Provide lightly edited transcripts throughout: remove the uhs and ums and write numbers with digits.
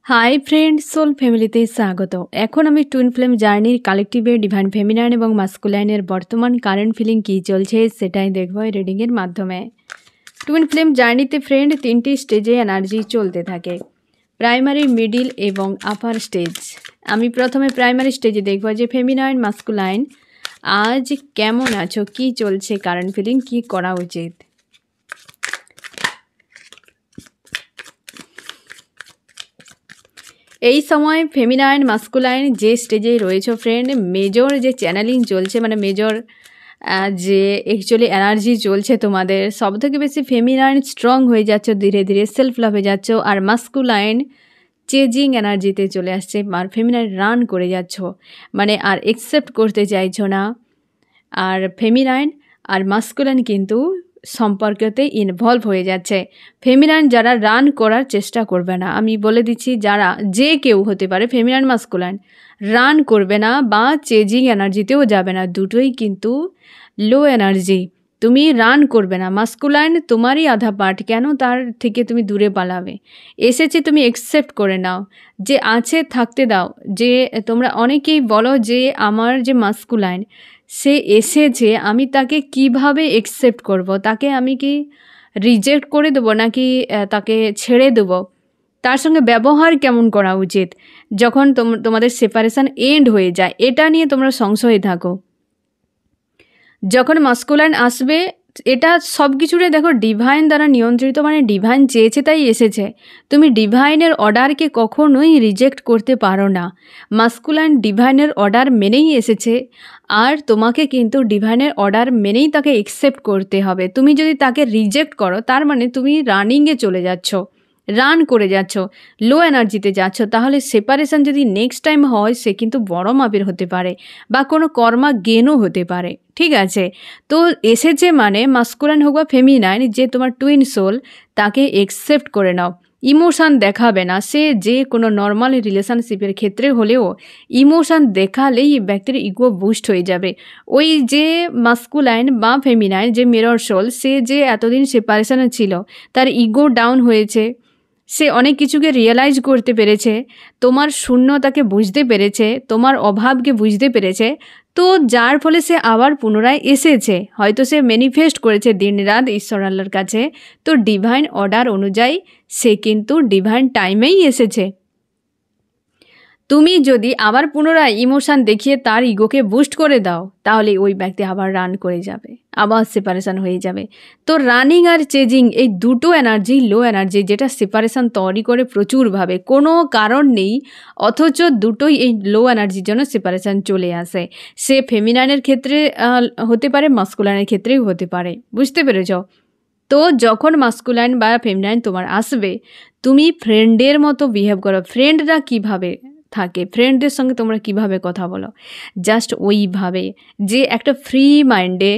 Hi friend, soul ফ্যামিলিতে স্বাগত। এখন আমি টুইন ফ্লেম জার্নির কালেকটিভের ডিভাইন ফেমিনাইন এবং মাস্কুলাইনের বর্তমান কারেন্ট ফিলিং কী চলছে সেটাই দেখব এই রিডিংয়ের মাধ্যমে। টুইন ফ্লেম জার্নিতে ফ্রেন্ড 3টি স্টেজে এনার্জি চলতে থাকে, প্রাইমারি, মিডিল এবং আপার স্টেজ। আমি প্রথমে প্রাইমারি স্টেজে দেখব যে ফেমিনাইন মাস্কুলাইন আজ কেমন আছো, কি চলছে কারেন্ট ফিলিং, কি করা উচিত। এই সময় ফেমিনাইন মাস্কুলাইন যে স্টেজে রয়েছে ফ্রেন্ড, মেজর যে চ্যানেলিং চলছে, মানে মেজর যে অ্যাকচুয়ালি এনার্জি চলছে তোমাদের, সবথেকে বেশি ফেমিনাইন স্ট্রং হয়ে যাচ্ছ, ধীরে ধীরে সেলফ লাভ হয়ে যাচ্ছ, আর মাস্কুলাইন চেজিং এনার্জিতে চলে আসছে, আর ফেমিনাইন রান করে যাচ্ছ, মানে আর অ্যাকসেপ্ট করতে চাইছো না। আর ফেমিনাইন আর মাস্কুলাইন কিন্তু সম্পর্কতে ইনভলভ হয়ে যাচ্ছে। ফেমিনাইন যারা রান করার চেষ্টা করবে না, আমি বলে দিচ্ছি, যারা যে কেউ হতে পারে, ফেমিনাইন মাস্কুলাইন রান করবে না বা চেজিং এনার্জিতেও যাবে না, দুটোই কিন্তু লো এনার্জি। তুমি রান করবে না, মাস্কুলাইন তোমারই আধা পার্ট, কেন তার থেকে তুমি দূরে পালাবে। এসেছে তুমি অ্যাকসেপ্ট করে নাও, যে আছে থাকতে দাও। যে তোমরা অনেকেই বলো যে আমার যে মাস্কুলাইন সে এসেছে, আমি তাকে কিভাবে অ্যাকসেপ্ট করব, তাকে আমি কি রিজেক্ট করে দেবো নাকি তাকে ছেড়ে দেবো, তার সঙ্গে ব্যবহার কেমন করা উচিত যখন তোমাদের সেপারেশন এন্ড হয়ে যায়, এটা নিয়ে তোমরা সংশয়ে থাকো। যখন মাস্কুলাইন আসবে, এটা সব কিছুরে দেখো ডিভাইন দ্বারা নিয়ন্ত্রিত, মানে ডিভাইন চেয়েছে তাই এসেছে। তুমি ডিভাইনের অর্ডারকে কখনোই রিজেক্ট করতে পারো না। মাস্কুলাইন ডিভাইনের অর্ডার মেনেই এসেছে, আর তোমাকে কিন্তু ডিভাইনের অর্ডার মেনেই তাকে অ্যাকসেপ্ট করতে হবে। তুমি যদি তাকে রিজেক্ট করো, তার মানে তুমি রানিংয়ে চলে যাচ্ছ, রান করে যাচ্ছ, লো এনার্জিতে যাচ্ছ। তাহলে সেপারেশন যদি নেক্সট টাইম হয়, সে কিন্তু বড় মাপের হতে পারে বা কোনো কর্মা গেনও হতে পারে, ঠিক আছে। তো এসেছে মানে মাস্কুলাইন হোক বা ফেমিনাইন, যে তোমার টুইন সোল, তাকে অ্যাকসেপ্ট করে নাও। ইমোশান দেখাবে না, সে যে কোনো নর্মাল রিলেশনশিপের ক্ষেত্রে হলেও ইমোশান দেখালেই ব্যক্তির ইগো বুস্ট হয়ে যাবে। ওই যে মাস্কুলাইন বা ফেমিনাইন যে মিরর সোল, সে যে এতদিন সেপারেশনে ছিল, তার ইগো ডাউন হয়েছে, সে অনেক কিছুকে রিয়েলাইজ করতে পেরেছে, তোমার শূন্যতাকে বুঝতে পেরেছে, তোমার অভাবকে বুঝতে পেরেছে। তো যার ফলে সে আবার পুনরায় এসেছে, হয়তো সে ম্যানিফেস্ট করেছে দিনরাত ঈশ্বর আল্লাহর কাছে। তো ডিভাইন অর্ডার অনুযায়ী সে কিন্তু ডিভাইন টাইমেই এসেছে। তুমি যদি আবার পুনরায় ইমোশান দেখিয়ে তার ইগোকে বুস্ট করে দাও, তাহলে ওই ব্যক্তি আবার রান করে যাবে, আবার সেপারেশন হয়ে যাবে। তো রানিং আর চেজিং এই দুটো এনার্জি লো এনার্জি, যেটা সেপারেশন তৈরি করে প্রচুরভাবে, কোনো কারণ নেই, অথচ দুটোই এই লো এনার্জির জন্য সেপারেশন চলে আসে। সে ফেমিনাইনের ক্ষেত্রে হতে পারে, মাস্কুলাইনের ক্ষেত্রেও হতে পারে, বুঝতে পেরেছ? তো যখন মাস্কুলাইন বা ফেমিনাইন তোমার আসবে, তুমি ফ্রেন্ডের মতো বিহেভ করো। ফ্রেন্ডরা কিভাবে থাকে, ফ্রেন্ডদের সঙ্গে তোমরা কিভাবে কথা বলো, জাস্ট ওইভাবে, যে একটা ফ্রি মাইন্ডে,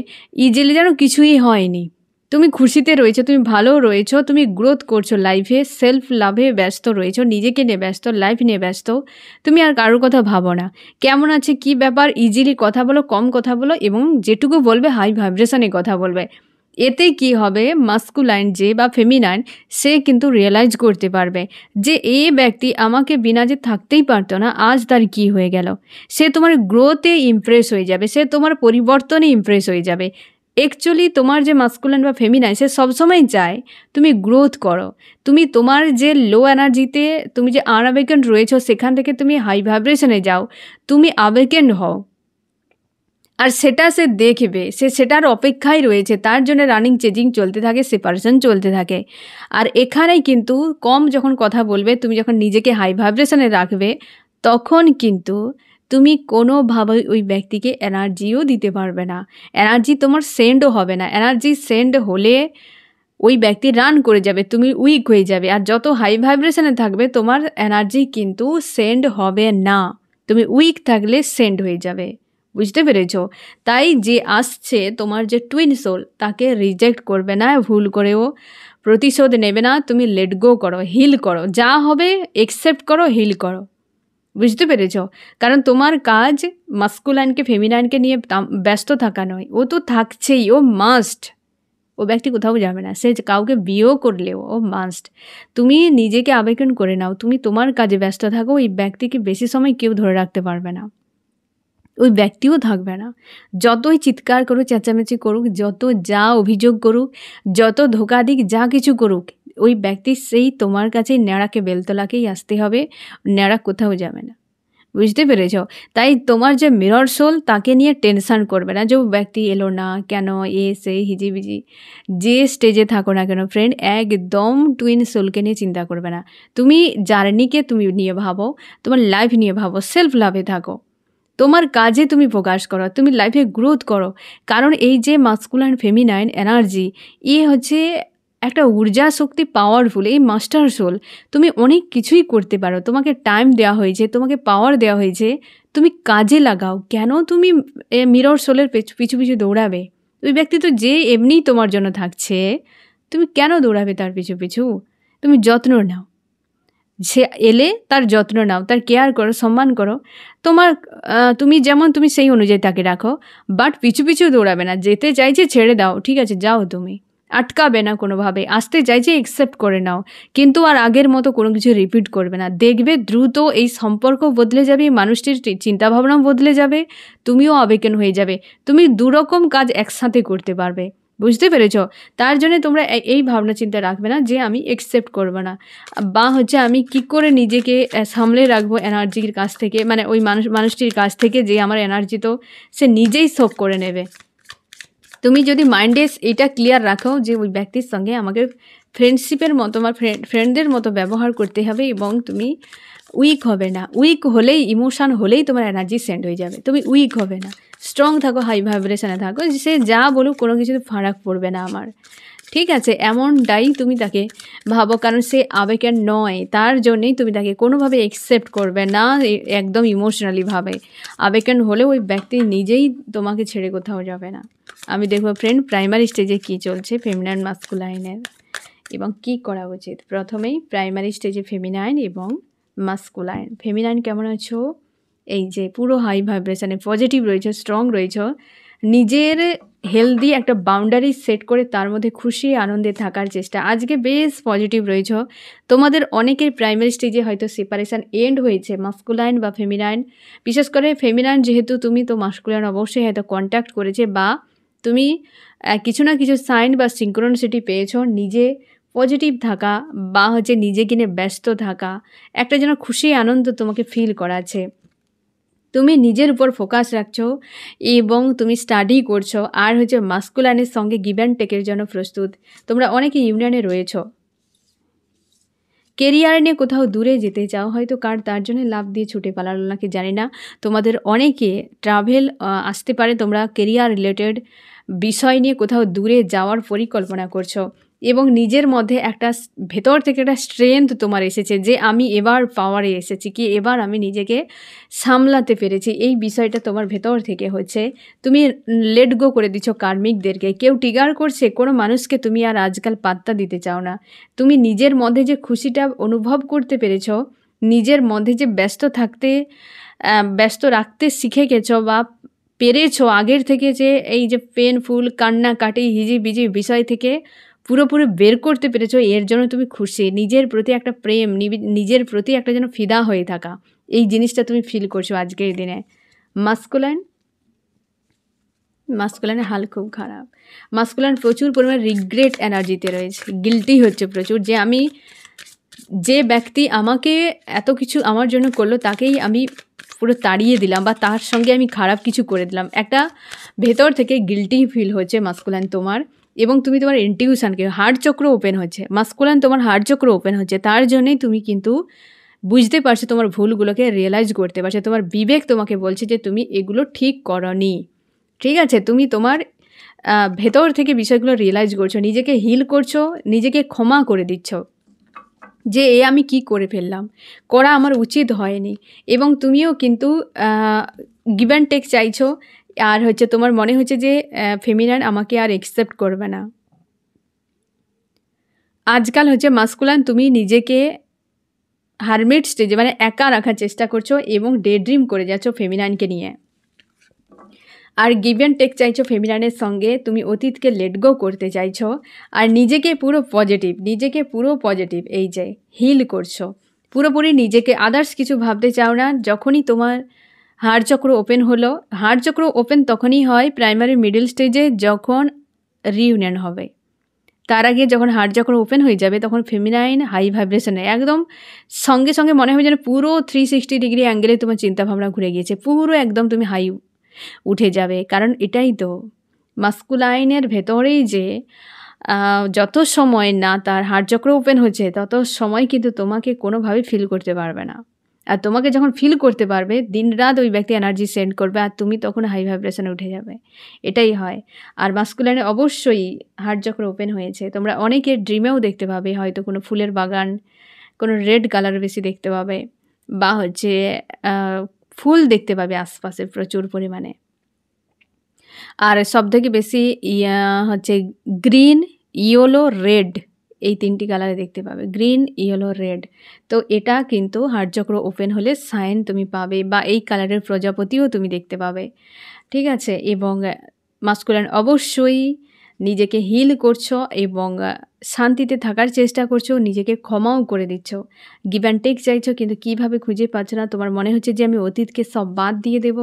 ইজিলি যেন কিছুই হয়নি, তুমি খুশিতে রয়েছো, তুমি ভালো রয়েছো, তুমি গ্রোথ করছো লাইফে, সেলফ লাভে ব্যস্ত রয়েছো, নিজেকে নিয়ে ব্যস্ত, লাইফ নিয়ে ব্যস্ত, তুমি আর কারোর কথা ভাবো না। কেমন আছে, কি ব্যাপার, ইজিলি কথা বলো, কম কথা বলো, এবং যেটুকু বলবে হাই ভাইব্রেশনে কথা বলবে। এতে কি হবে, মাস্কুলাইন যে বা ফেমিনাইন, সে কিন্তু রিয়েলাইজ করতে পারবে যে এই ব্যক্তি আমাকে বিনা যে থাকতেই পারতো না, আজ তার কি হয়ে গেল। সে তোমার গ্রোথে ইমপ্রেস হয়ে যাবে, সে তোমার পরিবর্তনে ইমপ্রেস হয়ে যাবে। অ্যাকচুয়ালি তোমার যে মাস্কুলাইন বা ফেমিনাইন, সে সবসময় চায় তুমি গ্রোথ করো, তুমি তোমার যে লো এনার্জিতে তুমি যে আনঅ্যাওয়েকেন্ড রয়েছো, সেখান থেকে তুমি হাই ভাইব্রেশনে যাও, তুমি অ্যাওয়েকেন্ড হও। আর সেটা সে দেখবে, সে সেটার অপেক্ষায় রয়েছে, তার জন্য রানিং চেজিং চলতে থাকে, সেপারেশন চলতে থাকে। আর এখানেই কিন্তু কম যখন কথা বলবে, তুমি যখন নিজেকে হাই ভাইব্রেশনে রাখবে, তখন কিন্তু তুমি কোনোভাবে ওই ব্যক্তিকে এনার্জিও দিতে পারবে না, এনার্জি তোমার সেন্ডও হবে না। এনার্জি সেন্ড হলে ওই ব্যক্তি রান করে যাবে, তুমি উইক হয়ে যাবে। আর যত হাই ভাইব্রেশনে থাকবে, তোমার এনার্জি কিন্তু সেন্ড হবে না, তুমি উইক থাকলে সেন্ড হয়ে যাবে, বুঝতে পেরেছ? তাই যে আসছে তোমার যে টুইন সোল, তাকে রিজেক্ট করবে না, ভুল করেও প্রতিশোধ নেবে না। তুমি লেট গো করো, হিল করো, যা হবে অ্যাকসেপ্ট করো, হিল করো, বুঝতে পেরেছ? কারণ তোমার কাজ মাস্কুলাইনকে ফেমিনাইনকে নিয়ে ব্যস্ত থাকা নয়, ও তো থাকছেই, ও মাস্ট, ও ব্যক্তি কোথাও যাবে না, সে কাউকে বিয়েও করলেও ও মাস্ট। তুমি নিজেকে আবেদন করে নাও, তুমি তোমার কাজে ব্যস্ত থাকো, ওই ব্যক্তিকে বেশি সময় কেউ ধরে রাখতে পারবে না, ওই ব্যক্তিও থাকবে না। যতই চিৎকার করুক, চেঁচামেচি করুক, যত যা অভিযোগ করুক, যত ধোকা দিক, যা কিছু করুক, ওই ব্যক্তি সেই তোমার কাছে ন্যাড়াকে বেলতলাকেই আসতে হবে, ন্যাড়া কোথাও যাবে না। বুঝতে পেরেছ? তাই তোমার যে মিরর সোল তাকে নিয়ে টেনশন করবে না যে ও ব্যক্তি এলো না কেন, সে হিজিবিজি। যে স্টেজে থাকো না কেন ফ্রেন্ড, একদম টুইন সোলকে নিয়ে চিন্তা করবে না। তুমি জার্নিকে তুমি নিয়ে ভাবো, তোমার লাইফ নিয়ে ভাবো, সেলফ লাভে থাকো, তোমার কাজে তুমি ফোকাস করো, তুমি লাইফে গ্রোথ করো। কারণ এই যে মাস্কুলাইন ফেমিনাইন এনার্জি, হচ্ছে একটা ঊর্জা শক্তি, পাওয়ারফুল, এই মাস্টার সোল। তুমি অনেক কিছুই করতে পারো, তোমাকে টাইম দেওয়া হয়েছে, তোমাকে পাওয়ার দেওয়া হয়েছে, তুমি কাজে লাগাও। কেন তুমি মিরর সোলের পিছু পিছু দৌড়াবে? ওই ব্যক্তি তো যে এমনিই তোমার জন্য থাকছে, তুমি কেন দৌড়াবে তার পিছু পিছু? তুমি যত্ন নাও, সে এলে তার যত্ন নাও, তার কেয়ার করো, সম্মান করো। তোমার তুমি যেমন তুমি সেই অনুযায়ী তাকে রাখো, বাট পিছু পিছু দৌড়াবে না। যেতে চাইছে ছেড়ে দাও, ঠিক আছে যাও, তুমি আটকাবে না কোনোভাবে। আসতে চাইছে অ্যাকসেপ্ট করে নাও, কিন্তু আর আগের মতো কোনো কিছু রিপিট করবে না। দেখবে দ্রুত এই সম্পর্ক বদলে যাবে, মানুষটির চিন্তাভাবনাও বদলে যাবে, তুমিও আবেগন হয়ে যাবে। তুমি দুরকম কাজ একসাথে করতে পারবে। বুঝতে পেরেছ? তার জন্য তোমরা এই ভাবনা চিন্তা রাখবে না যে আমি অ্যাকসেপ্ট করবো না, বা হচ্ছে আমি কি করে নিজেকে সামলে রাখবো এনার্জির কাছ থেকে, মানে ওই মানুষটির কাছ থেকে যে আমার এনার্জি তো সে নিজেই শোক করে নেবে। তুমি যদি মাইন্ডে এটা ক্লিয়ার রাখো যে ওই ব্যক্তির সঙ্গে আমাকে ফ্রেন্ডশিপের মতো, আমার ফ্রেন্ডদের মতো ব্যবহার করতে হবে, এবং তুমি উইক হবে না। উইক হলেই, ইমোশান হলেই তোমার এনার্জি সেন্ড হয়ে যাবে। তুমি উইক হবে না, স্ট্রং থাকো, হাই ভাইব্রেশনে থাকো, সে যা বলুক কোনো কিছুতে ফারাক পড়বে না আমার, ঠিক আছে? এমনটাই তুমি তাকে ভাবো, কারণ সে আবেগের নয়, তার জন্যেই তুমি তাকে কোনোভাবে অ্যাকসেপ্ট করবে না, একদম ইমোশনালিভাবে। আবেগের হলে ওই ব্যক্তি নিজেই তোমাকে ছেড়ে কোথাও যাবে না। আমি দেখবো ফ্রেন্ড প্রাইমারি স্টেজে কী চলছে ফেমিনাইন মাস্কুলাইনের, এবং কি করা উচিত। প্রথমেই প্রাইমারি স্টেজে ফেমিনাইন এবং মাস্কুলাইন। ফেমিনাইন কেমন আছো? এই যে পুরো হাই ভাইব্রেশনে পজিটিভ রয়েছে, স্ট্রং রয়েছে, নিজের হেলদি একটা বাউন্ডারি সেট করে তার মধ্যে খুশি আনন্দে থাকার চেষ্টা। আজকে বেশ পজিটিভ রয়েছ। তোমাদের অনেকের প্রাইমারি স্টেজে হয়তো সেপারেশান এন্ড হয়েছে, মাস্কুলাইন বা ফেমিনাইন। বিশেষ করে ফেমিনাইন যেহেতু তুমি, তো মাস্কুলাইন অবশ্যই হয়তো কন্ট্যাক্ট করেছে, বা তুমি কিছু না কিছু সাইন বা সিঙ্ক্রোনিসিটি পেয়েছো। নিজে পজিটিভ থাকা বা হচ্ছে নিজেকে নিয়ে ব্যস্ত থাকা, একটা যেন খুশি আনন্দ তোমাকে ফিল করাচ্ছে। তুমি নিজের উপর ফোকাস রাখছো এবং তুমি স্টাডি করছো, আর হচ্ছে মাস্কুলাইনের সঙ্গে গিভ অ্যান্ড টেকের জন্য প্রস্তুত। তোমরা অনেকে ইউনিয়নে রয়েছো, কেরিয়ার নিয়ে কোথাও দূরে যেতে চাও, হয়তো কার তার জন্য লাভ দিয়ে ছুটে পালালো নাকি জানি না। তোমাদের অনেকে ট্রাভেল আসতে পারে, তোমরা কেরিয়ার রিলেটেড বিষয় নিয়ে কোথাও দূরে যাওয়ার পরিকল্পনা করছো, এবং নিজের মধ্যে একটা ভেতর থেকে একটা স্ট্রেংথ তোমার এসেছে যে আমি এবার পাওয়ারে এসেছি, কি এবার আমি নিজেকে সামলাতে পেরেছি। এই বিষয়টা তোমার ভেতর থেকে হচ্ছে, তুমি লেট গো করে দিচ্ছ কার্মিকদেরকে। কেউ ট্রিগার করছে, কোনো মানুষকে তুমি আর আজকাল পাত্তা দিতে চাও না। তুমি নিজের মধ্যে যে খুশিটা অনুভব করতে পেরেছ, নিজের মধ্যে যে ব্যস্ত রাখতে শিখে গেছো বা পেরেছো আগের থেকে, যে এই যে পেনফুল কান্নাকাটি হিজিবিজি বিষয় থেকে পুরোপুরি বের করতে পেরেছো, এর জন্য তুমি খুশি। নিজের প্রতি একটা প্রেম, নিজের প্রতি একটা যেন ফিদা হয়ে থাকা, এই জিনিসটা তুমি ফিল করছো আজকের দিনে। মাস্কুলাইনের হাল খুব খারাপ। মাস্কুলাইন প্রচুর পরিমাণে রিগ্রেট এনার্জিতে রয়েছে, গিল্টি হচ্ছে প্রচুর, যে আমি, যে ব্যক্তি আমাকে এত কিছু আমার জন্য করলো তাকেই আমি পুরো তাড়িয়ে দিলাম, বা তার সঙ্গে আমি খারাপ কিছু করে দিলাম। একটা ভেতর থেকে গিল্টি ফিল হচ্ছে মাস্কুলাইন তোমার, এবং তুমি তোমার ইনটিউশনকে, হার্ট চক্র ওপেন হচ্ছে, মাস্কুলাইন তোমার হার্ট চক্র ওপেন হচ্ছে, তার জন্যই তুমি কিন্তু বুঝতে পারছো, তোমার ভুলগুলোকে রিয়েলাইজ করতে পারছো। তোমার বিবেক তোমাকে বলছে যে তুমি এগুলো ঠিক করনি, ঠিক আছে? তুমি তোমার ভেতর থেকে বিষয়গুলো রিয়েলাইজ করছো, নিজেকে হিল করছো, নিজেকে ক্ষমা করে দিচ্ছ যে আমি কি করে ফেললাম, করা আমার উচিত হয়নি। এবং তুমিও কিন্তু গিভ অ্যান্ড টেক চাইছো, আর হচ্ছে তোমার মনে হচ্ছে যে ফেমিনাইন আমাকে আর অ্যাকসেপ্ট করবে না। আজকাল হচ্ছে মাস্কুলাইন তুমি নিজেকে হারমিট স্টেজে, মানে একা রাখার চেষ্টা করছো এবং ডে ড্রিম করে যাচ্ছ ফেমিনাইনকে নিয়ে। আর গিভ অ্যান্ড টেক চাইছো ফেমিনাইনের সঙ্গে, তুমি অতীতকে লেট গো করতে চাইছো আর নিজেকে পুরো পজিটিভ এই যে হিল করছো পুরোপুরি নিজেকে, আদার্স কিছু ভাবতে চাও না। যখনই তোমার হাড় চক্র ওপেন হলো, হাড় চক্র ওপেন তখনই হয় প্রাইমারি মিডল স্টেজে যখন রিইউনিয়ন হবে। তার আগে যখন হার্ট চক্র ওপেন হয়ে যাবে তখন ফেমিনাইন হাই ভাইব্রেশনে একদম সঙ্গে সঙ্গে মনে হবে যেন পুরো 360 ডিগ্রি অ্যাঙ্গেলে তোমার চিন্তাভাবনা ঘুরে গিয়েছে, পুরো একদম তুমি হাই উঠে যাবে। কারণ এটাই তো মাস্কুলাইনের ভেতরেই যে যত সময় না তার হার্ট চক্র ওপেন হচ্ছে তত সময় কিন্তু তোমাকে কোনোভাবে ফিল করতে পারবে না। আর তোমাকে যখন ফিল করতে পারবে দিন রাত ওই ব্যক্তি এনার্জি সেন্ড করবে আর তুমি তখন হাই ভাইব্রেশনে উঠে যাবে, এটাই হয়। আর মাস্কুলাইনে অবশ্যই হার্ট চক্র ওপেন হয়েছে, তোমরা অনেকের ড্রিমেও দেখতে পাবে, হয়তো কোনো ফুলের বাগান, কোনো রেড কালার বেশি দেখতে পাবে, বা হচ্ছে ফুল দেখতে পাবে আশপাশে প্রচুর পরিমাণে। আর সবথেকে বেশি হচ্ছে গ্রিন, ইয়েলো, রেড, এই 3টি কালারে দেখতে পাবে, গ্রিন, ইয়েলো, রেড। তো এটা কিন্তু হার্ট চক্র ওপেন হলে সাইন তুমি পাবে, বা এই কালারের প্রজাপতিও তুমি দেখতে পাবে, ঠিক আছে। এবং মাস্কুলাইন অবশ্যই নিজেকে হিল করছো এবং শান্তিতে থাকার চেষ্টা করছো, নিজেকে ক্ষমাও করে দিচ্ছ। গিভ অ্যান্ড টেক চাইছো কিন্তু কীভাবে খুঁজে পাচ্ছ না, তোমার মনে হচ্ছে যে আমি অতীতকে সব বাদ দিয়ে দেব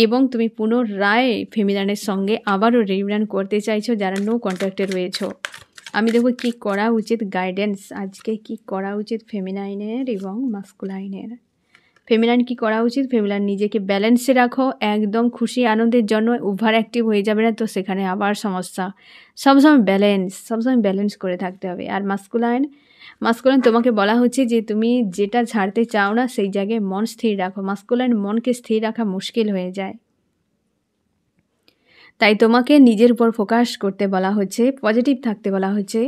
এবং তুমি পুনরায় ফেমিনাইনের সঙ্গে আবারও রিইউনিয়ন করতে চাইছো যারা নো কন্ট্যাক্টে রয়েছো। আমি দেখব কী করা উচিত, গাইডেন্স আজকে কী করা উচিত ফেমিনাইনের এবং মাস্কুলাইনের। ফেমিনাইন কী করা উচিত? ফেমিনাইন নিজেকে ব্যালেন্সে রাখো, একদম খুশি আনন্দের জন্য ওভার অ্যাক্টিভ হয়ে যাবে না, তো সেখানে আবার সমস্যা। সবসময় ব্যালেন্স করে থাকতে হবে। আর মাস্কুলাইন তোমাকে বলা হচ্ছে যে তুমি যেটা ছাড়তে চাও না সেই জায়গায় মন স্থির রাখো। মাস্কুলাইন মনকে স্থির রাখা মুশকিল হয়ে যায়, তাই তোমাকে নিজের উপর ফোকাস করতে বলা হচ্ছে, পজিটিভ থাকতে বলা হচ্ছে,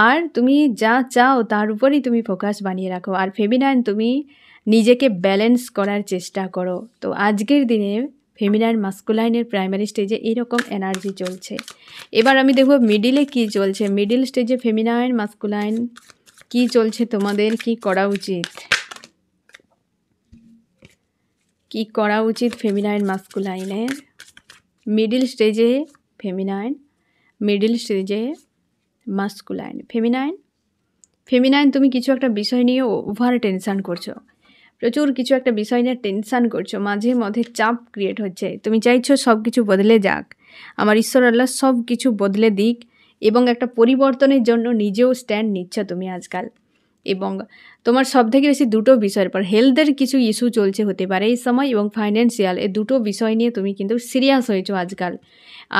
আর তুমি যা চাও তার উপরই তুমি ফোকাস বানিয়ে রাখো। আর ফেমিনাইন তুমি নিজেকে ব্যালেন্স করার চেষ্টা করো। তো আজকের দিনে ফেমিনাইন মাস্কুলাইনের প্রাইমারি স্টেজে এইরকম এনার্জি চলছে। এবার আমি দেখব মিডিলে কি চলছে, মিডিল স্টেজে ফেমিনাইন মাস্কুলাইন কি চলছে, তোমাদের কি করা উচিত ফেমিনাইন মাস্কুলাইনের। মিডিল স্টেজে ফেমিনাইন, মিডিল স্টেজে মাস্কুলাইন। ফেমিনাইন তুমি কিছু একটা বিষয় নিয়ে ওভার টেনশান করছো, প্রচুর কিছু একটা বিষয় নিয়ে টেনশান করছো, মাঝে মধ্যে চাপ ক্রিয়েট হচ্ছে, তুমি চাইছো সব কিছু বদলে যাক, আমার ঈশ্বর আল্লাহ সব কিছু বদলে দিক এবং একটা পরিবর্তনের জন্য নিজেও স্ট্যান্ড নিচ্ছ তুমি আজকাল। এবং তোমার সবথেকে বেশি দুটো বিষয়ের পর হেলথের কিছু ইস্যু চলছে হতে পারে এই সময়, এবং ফাইন্যান্সিয়াল, এই দুটো বিষয় নিয়ে তুমি কিন্তু সিরিয়াস হয়েছো আজকাল।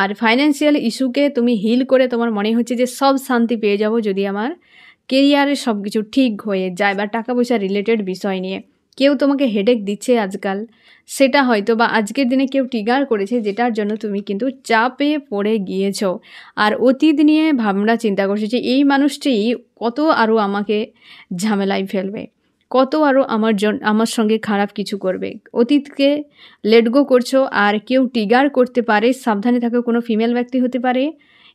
আর ফাইন্যান্সিয়াল ইস্যুকে তুমি হিল করে তোমার মনে হচ্ছে যে সব শান্তি পেয়ে যাব যদি আমার কেরিয়ারে সব কিছু ঠিক হয়ে যায়, বা টাকা পয়সা রিলেটেড বিষয় নিয়ে কেউ তোমাকে হেডেক দিচ্ছে আজকাল, সেটা হয়তো বা আজকের দিনে কেউ ট্রিগার করেছে যেটার জন্য তুমি কিন্তু চাপে পড়ে গিয়েছো। আর অতীত নিয়ে ভাবনা চিন্তা করছো যে এই মানুষটি কত আরও আমাকে ঝামেলায় ফেলবে, কত আরও আমার সঙ্গে খারাপ কিছু করবে। অতীতকে লেট গো করছো, আর কেউ ট্রিগার করতে পারে, সাবধানে থাকো, কোনো ফিমেল ব্যক্তি হতে পারে।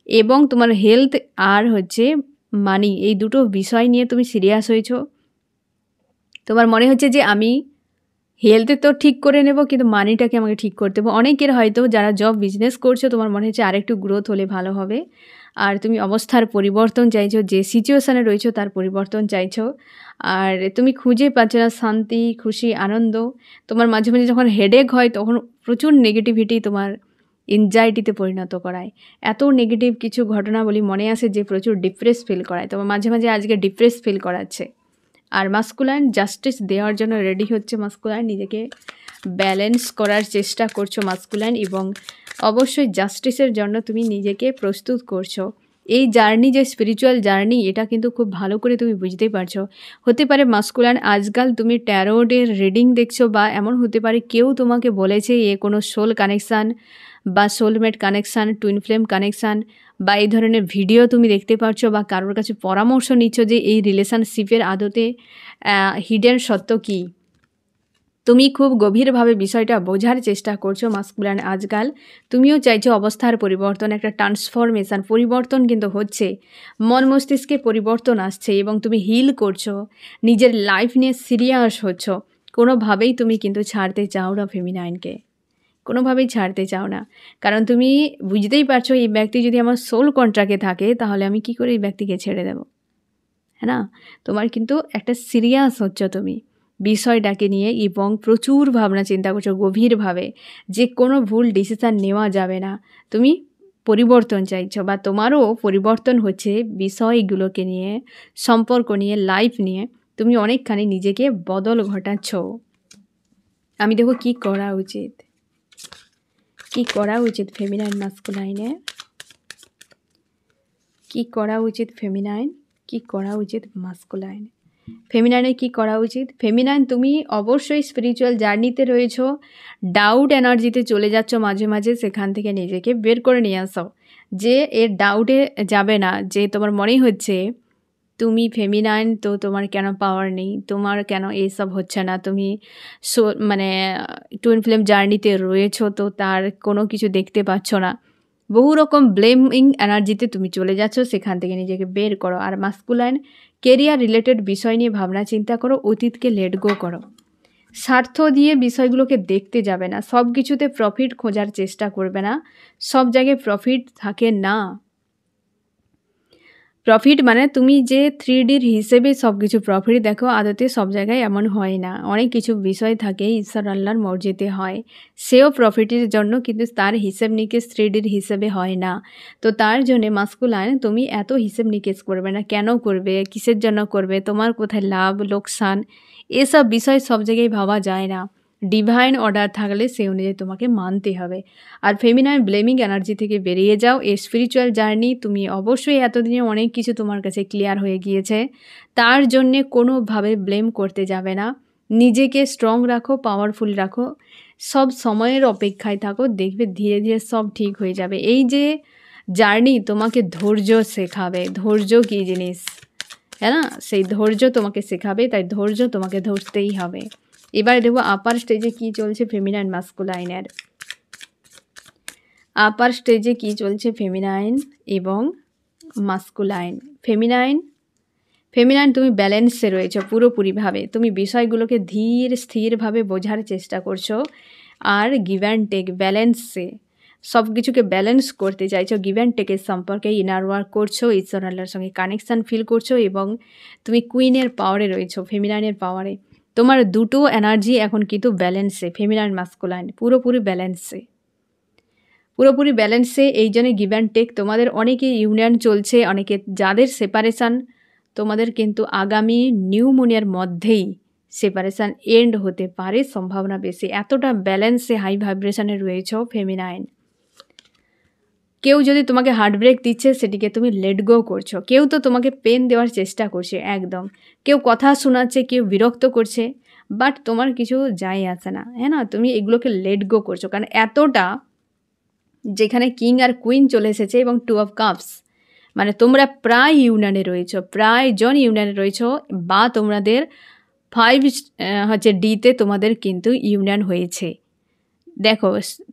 এবং তোমার হেলথ আর হচ্ছে মানি, এই দুটো বিষয় নিয়ে তুমি সিরিয়াস হয়েছো। তোমার মনে হচ্ছে যে আমি হেলথে তো ঠিক করে নেব কিন্তু মানিটাকে আমাকে ঠিক করতে হবে। অনেকের হয়তো যারা জব বিজনেস করছো তোমার মনে হচ্ছে আরেকটু গ্রোথ হলে ভালো হবে, আর তুমি অবস্থার পরিবর্তন চাইছো, যে সিচুয়েশানে রয়েছো তার পরিবর্তন চাইছো, আর তুমি খুঁজে পাচ্ছ না শান্তি, খুশি, আনন্দ। তোমার মাঝে মাঝে যখন হেডেক হয় তখন প্রচুর নেগেটিভিটি তোমার এনজাইটিতে পরিণত করায়, এত নেগেটিভ কিছু ঘটনা বলি মনে আসে যে প্রচুর ডিপ্রেস ফিল করায়, তোমার মাঝে মাঝে আজকে ডিপ্রেস ফিল করাচ্ছে। আর মাস্কুলাইন জাস্টিস দেওয়ার জন্য রেডি হচ্ছে, মাস্কুলাইন নিজেকে ব্যালেন্স করার চেষ্টা করছো মাস্কুলাইন, এবং অবশ্যই জাস্টিসের জন্য তুমি নিজেকে প্রস্তুত করছো। এই জার্নি যে স্পিরিচুয়াল জার্নি, এটা কিন্তু খুব ভালো করে তুমি বুঝতেই পারছো। হতে পারে মাস্কুলাইন আজকাল তুমি ট্যারোটের রিডিং দেখছো, বা এমন হতে পারে কেউ তোমাকে বলেছে এ কোনো সোল কানেকশান বা soulmate connection, twin flame connection, বা এই ধরনের ভিডিও তুমি দেখতে পাচ্ছ, বা কারোর কাছে পরামর্শ নিচ্ছ যে এই রিলেশনশিপের আদতে হিডেন সত্য কী। তুমি খুব গভীরভাবে বিষয়টা বোঝার চেষ্টা করছো মাস্কুলাইন আজকাল। তুমিও চাইছো অবস্থার পরিবর্তন, একটা ট্রান্সফরমেশান, পরিবর্তন কিন্তু হচ্ছে, মন মস্তিষ্কে পরিবর্তন আসছে, এবং তুমি হিল করছো, নিজের লাইফ নিয়ে সিরিয়াস হচ্ছ, কোনোভাবেই তুমি কিন্তু ছাড়তে চাও না ফেমিনাইনকে। কোনোভাবেই ছাড়তে চাও না, কারণ তুমি বুঝতেই পারছো এই ব্যক্তি যদি আমার সোল কন্ট্রাক্টে থাকে তাহলে আমি কি করে এই ব্যক্তিকে ছেড়ে দেব, হ্যাঁ না? তোমার কিন্তু একটা সিরিয়াস হচ্ছ তুমি বিষয়টাকে নিয়ে এবং প্রচুর ভাবনা চিন্তা করছো গভীরভাবে যে কোনো ভুল ডিসিশান নেওয়া যাবে না। তুমি পরিবর্তন চাইছো বা তোমারও পরিবর্তন হচ্ছে বিষয়গুলোকে নিয়ে, সম্পর্ক নিয়ে, লাইফ নিয়ে তুমি অনেকখানি নিজেকে বদল ঘটাচ্ছ। আমি দেখো কি করা উচিত, কি করা উচিত ফেমিনাইন মাস্কুলাইনে, কি করা উচিত ফেমিনাইন, কি করা উচিত মাস্কুলাইন। ফেমিনাইনে কি করা উচিত? ফেমিনাইন তুমি অবশ্যই স্পিরিচুয়াল জার্নিতে রয়েছো, ডাউট এনার্জিতে চলে যাচ্ছ মাঝে মাঝে, সেখান থেকে নিজেকে বের করে নিয়ে আসো যে এর ডাউটে যাবে না, যে তোমার মনে হচ্ছে তুমি ফেমিনাইন তো তোমার কেন পাওয়ার নেই, তোমার কেন এইসব হচ্ছে না, তুমি মানে টুইন ফ্লেম জার্নিতে রয়েছো তো তার কোনো কিছু দেখতে পাচ্ছ না, বহু রকম ব্লেমিং এনার্জিতে তুমি চলে যাচ্ছ, সেখান থেকে নিজেকে বের করো। আর মাস্কুলাইন কেরিয়ার রিলেটেড বিষয় নিয়ে ভাবনা চিন্তা করো, অতীতকে লেট গো করো, স্বার্থ দিয়ে বিষয়গুলোকে দেখতে যাবে না, সব কিছুতে প্রফিট খোঁজার চেষ্টা করবে না, সব জায়গায় প্রফিট থাকে না। প্রফিট মানে তুমি যে 3Dর হিসেবে সব কিছু প্রফিট দেখো, আদতে সব জায়গায় এমন হয় না, অনেক কিছু বিষয় থাকে ঈশ্বর আল্লাহর মর্জিতে হয়, সেও প্রফিটের জন্য, কিন্তু তার হিসেব নিকেশ 3Dর হিসেবে হয় না। তো তার জন্যে মাস্কুলাইন তুমি এত হিসেব নিকেশ করবে না, কেন করবে, কিসের জন্য করবে, তোমার কোথায় লাভ লোকসান, এসব বিষয় সব জায়গায় ভাবা যায় না। ডিভাইন অর্ডার থাকলে সে অনুযায়ী তোমাকে মানতে হবে। আর ফেমিনাইন ব্লেমিং এনার্জি থেকে বেরিয়ে যাও। এই স্পিরিচুয়াল জার্নি তুমি অবশ্যই এতদিনে অনেক কিছু তোমার কাছে ক্লিয়ার হয়ে গিয়েছে, তার জন্যে কোনোভাবে ব্লেম করতে যাবে না, নিজেকে স্ট্রং রাখো, পাওয়ারফুল রাখো, সব সময়ের অপেক্ষায় থাকো, দেখবে ধীরে ধীরে সব ঠিক হয়ে যাবে। এই যে জার্নি তোমাকে ধৈর্য শেখাবে, ধৈর্য কী জিনিস, হ্যাঁ না, সেই ধৈর্য তোমাকে শেখাবে, তাই ধৈর্য তোমাকে ধরতেই হবে। এবারে দেখবো আপার স্টেজে কি চলছে ফেমিনাইন মাস্কুলাইনের, আপার স্টেজে কি চলছে ফেমিনাইন এবং মাস্কুলাইন। ফেমিনাইন তুমি ব্যালেন্সে রয়েছো পুরোপুরিভাবে, তুমি বিষয়গুলোকে ধীর স্থিরভাবে বোঝার চেষ্টা করছো, আর গিভ অ্যান্ড টেক ব্যালেন্সে সব কিছুকে ব্যালেন্স করতে চাইছো, গিভ অ্যান্ড টেকের সম্পর্কে ইনার ওয়ার্ক করছো, ঈশ্বর আল্লাহর সঙ্গে কানেকশান ফিল করছো, এবং তুমি কুইনের পাওয়ারে রয়েছো, ফেমিনাইনের পাওয়ারে। তোমার দুটো এনার্জি এখন কিন্তু ব্যালেন্সে, ফেমিনাইন মাস্কুলাইন পুরোপুরি ব্যালেন্সে, পুরোপুরি ব্যালেন্সে। এই জন্য গিভ অ্যান্ড টেক, তোমাদের অনেকে ইউনিয়ন চলছে, অনেকে যাদের সেপারেশান, তোমাদের কিন্তু আগামী নিউ মুনের মধ্যেই সেপারেশান এন্ড হতে পারে, সম্ভাবনা বেশি, এতটা ব্যালেন্সে হাই ভাইব্রেশনে রয়েছে ফেমিনাইন। কেউ যদি তোমাকে হার্টব্রেক দিচ্ছে সেটিকে তুমি লেট গো করছো, কেউ তো তোমাকে পেন দেওয়ার চেষ্টা করছে একদম, কেউ কথা শোনাচ্ছে, কেউ বিরক্ত করছে, বাট তোমার কিছু যায় আসে না, হ্যাঁ না, তুমি এগুলোকে লেট গো করছো, কারণ এতটা যেখানে কিং আর কুইন চলে এসেছে এবং 2 অফ কাপস, মানে তোমরা প্রায় ইউনিয়নে রয়েছো, প্রায় জন ইউনিয়নে রয়েছো, বা তোমাদের 5 হচ্ছে ডিতে তোমাদের কিন্তু ইউনিয়ন হয়েছে। দেখো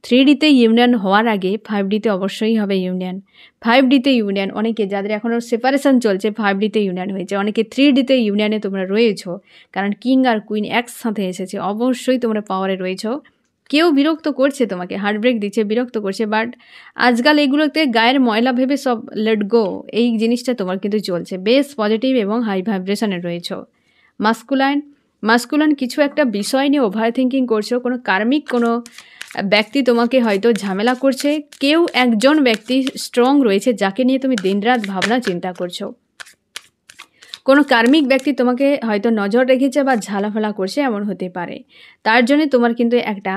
3Dতে ইউনিয়ন হওয়ার আগে 5Dতে অবশ্যই হবে ইউনিয়ন, 5Dতে ইউনিয়ন, অনেকে যাদের এখনও সেপারেশন চলছে 5Dতে ইউনিয়ন হয়েছে, অনেকে 3Dতে ইউনিয়নে তোমরা রয়েছো, কারণ কিং আর কুইন একসাথে এসেছে, অবশ্যই তোমরা পাওয়ারে রয়েছো। কেউ বিরক্ত করছে, তোমাকে হার্টব্রেক দিচ্ছে, বিরক্ত করছে, বাট আজকাল এগুলোতে গায়ের ময়লা ভেবে সব লেট গো, এই জিনিসটা তোমার কিন্তু চলছে, বেশ পজিটিভ এবং হাই ভাইব্রেশনে রয়েছো। মাস্কুলাইন কিছু একটা বিষয় নিয়ে ওভার থিঙ্কিং করছো, কোনো কার্মিক কোনো ব্যক্তি তোমাকে হয়তো ঝামেলা করছে, কেউ একজন ব্যক্তি স্ট্রং রয়েছে যাকে নিয়ে তুমি দিনরাত ভাবনা চিন্তা করছো, কোনো কার্মিক ব্যক্তি তোমাকে হয়তো নজর রেখেছে বা ঝালাফালা করছে, এমন হতে পারে, তার জন্য তোমার কিন্তু একটা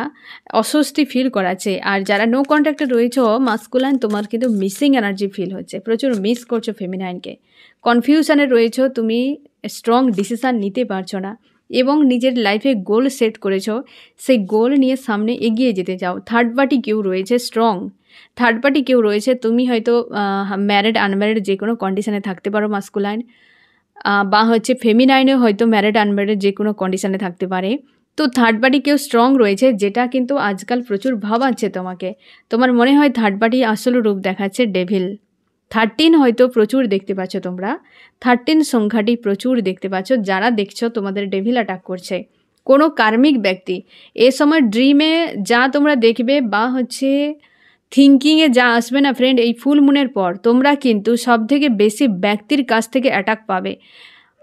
অস্বস্তি ফিল করাচ্ছে। আর যারা নো কন্ট্যাক্টে রয়েছো মাস্কুলাইন, তোমার কিন্তু মিসিং এনার্জি ফিল হচ্ছে, প্রচুর মিস করছো ফেমিনাইনকে, কনফিউশনে রয়েছো, তুমি স্ট্রং ডিসিশান নিতে পারছো না, এবং নিজের লাইফে গোল সেট করেছো, সেই গোল নিয়ে সামনে এগিয়ে যেতে চাও। থার্ড পার্টি কেউ রয়েছে, স্ট্রং থার্ড পার্টি কেউ রয়েছে, তুমি হয়তো ম্যারিড আনম্যারিড যে কোনো কন্ডিশনে থাকতে পারো মাস্কুলাইন, বা হচ্ছে ফেমিনাইনেও হয়তো ম্যারিড আনম্যারিড যে কোনো কন্ডিশনে থাকতে পারে। তো থার্ড পার্টি কেউ স্ট্রং রয়েছে, যেটা কিন্তু আজকাল প্রচুর ভাবাচ্ছে তোমাকে, তোমার মনে হয় থার্ড পার্টি আসল রূপ দেখাচ্ছে ডেভিল। 13 হয়তো প্রচুর দেখতে পাচ্ছ তোমরা, 13 সংখ্যাটি প্রচুর দেখতে পাচ্ছ, যারা দেখছো তোমাদের ডেভিল অ্যাটাক করছে, কোনো কার্মিক ব্যক্তি এ সময় ড্রিমে যা তোমরা দেখবে বা হচ্ছে থিঙ্কিংয়ে যা আসবে না ফ্রেন্ড, এই ফুল মুনের পর তোমরা কিন্তু সব থেকে বেশি ব্যক্তির কাছ থেকে অ্যাটাক পাবে।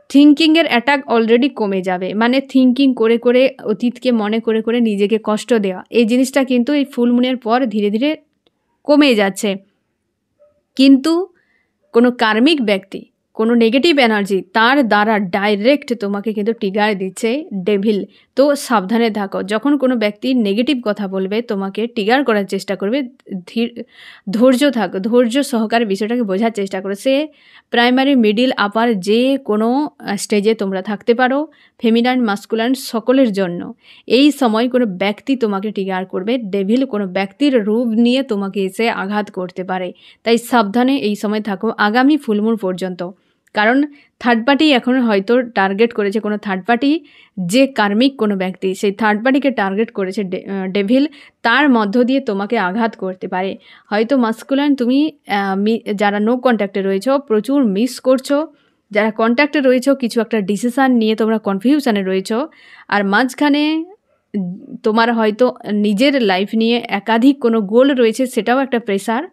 থিঙ্কিংয়ের অ্যাটাক অলরেডি কমে যাবে, মানে থিঙ্কিং করে করে অতীতকে মনে করে করে নিজেকে কষ্ট দেওয়া, এই জিনিসটা কিন্তু এই ফুল মুনের পর ধীরে ধীরে কমে যাচ্ছে। কিন্তু কোনো কার্মিক ব্যক্তি, কোনো নেগেটিভ এনার্জি তার দ্বারা ডাইরেক্ট তোমাকে কিন্তু ট্রিগার দিচ্ছে ডেভিল। তো সাবধানে থাকো, যখন কোনো ব্যক্তি নেগেটিভ কথা বলবে তোমাকে ট্রিগার করার চেষ্টা করবে, ধৈর্য থাকো, ধৈর্য সহকারে বিষয়টাকে বোঝার চেষ্টা করো। সে প্রাইমারি, মিডিল, আপার যে কোনো স্টেজে তোমরা থাকতে পারো, ফেমিনাইন মাস্কুলাইন সকলের জন্য এই সময় কোনো ব্যক্তি তোমাকে ট্রিগার করবে, ডেভিল কোনো ব্যক্তির রূপ নিয়ে তোমাকে এসে আঘাত করতে পারে। তাই সাবধানে এই সময় থাকো আগামী ফুলমুন পর্যন্ত। কারণ থার্ড পার্টি এখন হয়তো টার্গেট করেছে, কোনো থার্ড পার্টি যে কার্মিক কোনো ব্যক্তি, সেই থার্ড পার্টিকে টার্গেট করেছে ডেভিল, তার মধ্য দিয়ে তোমাকে আঘাত করতে পারে। হয়তো মাস্কুলাইন তুমি যারা নো কন্ট্যাক্টে রয়েছো প্রচুর মিস করছো, যারা কন্ট্যাক্টে রয়েছো কিছু একটা ডিসিশান নিয়ে তোমরা কনফিউশনে রয়েছো, আর মাঝখানে তোমার হয়তো নিজের লাইফ নিয়ে একাধিক কোনো গোল রয়েছে, সেটাও একটা প্রেশার।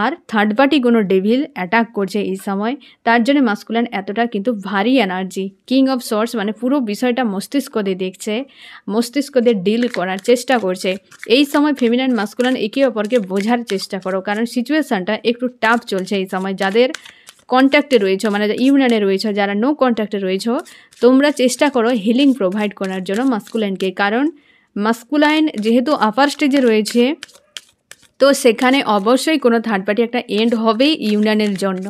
আর থার্ড পার্টি কোনো ডেভিল অ্যাটাক করছে এই সময়, তার জন্য মাস্কুলাইন এতটা কিন্তু ভারী এনার্জি। কিং অফ সোর্স মানে পুরো বিষয়টা মস্তিষ্ক দিয়ে দেখছে, মস্তিষ্ক দিয়ে ডিল করার চেষ্টা করছে। এই সময় ফেমিনাইন মাস্কুলাইন একে অপরকে বোঝার চেষ্টা করো, কারণ সিচুয়েশানটা একটু টাফ চলছে এই সময়। যাদের কন্ট্যাক্টে রয়েছো, মানে ইউনিয়নে রয়েছো, যারা নো কন্ট্যাক্টে রয়েছো, তোমরা চেষ্টা করো হিলিং প্রোভাইড করার জন্য মাস্কুলাইনকে। কারণ মাস্কুলাইন যেহেতু আপার স্টেজে রয়েছে, তো সেখানে অবশ্যই কোনো থার্ড পার্টি একটা এন্ড হবেই ইউনিয়নের জন্য।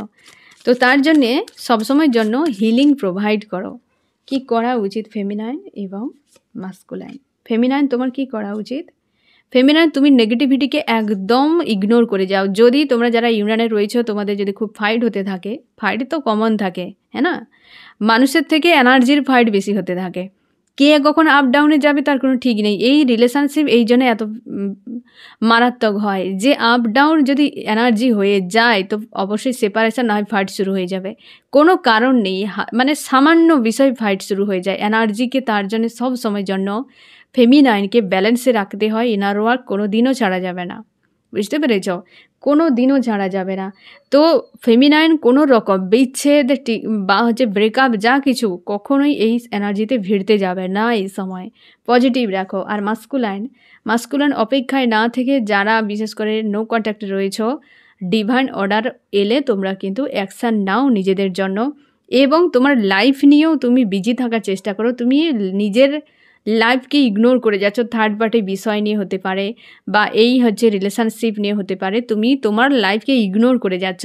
তো তার জন্যে সবসময়ের জন্য হিলিং প্রোভাইড করো। কি করা উচিত ফেমিনাইন এবং মাস্কুলাইন? ফেমিনাইন তোমার কি করা উচিত? ফেমিনাইন তুমি নেগেটিভিটিকে একদম ইগনোর করে যাও। যদি তোমরা যারা ইউনিয়নে রয়েছো তোমাদের যদি খুব ফাইট হতে থাকে, ফাইট তো কমন থাকে, হ্যাঁ না, মানুষের থেকে এনার্জির ফাইট বেশি হতে থাকে, কে কখন আপ ডাউনে যাবে তার কোনো ঠিক নেই। এই রিলেশনশিপ এই জন্য এত মারাত্মক হয় যে আপ ডাউন যদি এনার্জি হয়ে যায় তো অবশ্যই সেপারেশন না হয় ফাইট শুরু হয়ে যাবে, কোনো কারণ নেই, মানে সামান্য বিষয় ফাইট শুরু হয়ে যায়। এনার্জিকে তার জন্য সব সময়ের জন্য ফেমিনাইনকে ব্যালেন্সে রাখতে হয়। ইনার ওয়ার্ক কোনো দিনও ছাড়া যাবে না, বুঝতে পেরেছ? কোনো দিনও ছাড়া যাবে না। তো ফেমিনাইন কোনো রকম বিচ্ছেদ বা হচ্ছে ব্রেকআপ যা কিছু কখনোই এই এনার্জিতে ভিড়তে যাবে না, এই সময় পজিটিভ রাখো। আর মাস্কুলাইন অপেক্ষায় না থেকে যারা বিশেষ করে নো কন্ট্যাক্টে রয়েছ, ডিভাইন অর্ডার এলে তোমরা কিন্তু অ্যাকশান নাও নিজেদের জন্য, এবং তোমার লাইফ নিয়েও তুমি বিজি থাকার চেষ্টা করো। তুমি নিজের লাইফকে ইগনোর করে যাচ্ছ, থার্ড পার্টি বিষয় নিয়ে হতে পারে বা এই হচ্ছে রিলেশনশিপ নিয়ে হতে পারে, তুমি তোমার লাইফকে ইগনোর করে যাচ্ছ,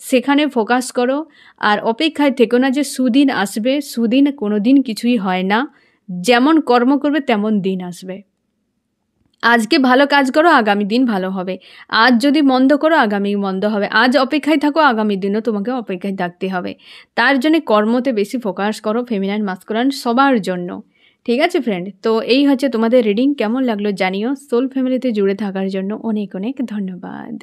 সেখানে ফোকাস করো। আর অপেক্ষায় থেকো না যে সুদিন আসবে, সুদিন কোনো দিন কিছুই হয় না, যেমন কর্ম করবে তেমন দিন আসবে। আজকে ভালো কাজ করো, আগামী দিন ভালো হবে। আজ যদি মন্দ করো, আগামী মন্দ হবে। আজ অপেক্ষায় থাকো, আগামী দিনও তোমাকে অপেক্ষায় থাকতে হবে। তার জন্য কর্মতে বেশি ফোকাস করো, ফেমিনাইন মাস্কুলাইন সবার জন্য। ঠিক আছে ফ্রেন্ড, তো এই হচ্ছে তোমাদের রিডিং। কেমন লাগলো জানিও। সোল ফ্যামিলিতে জুড়ে থাকার জন্য অনেক অনেক ধন্যবাদ।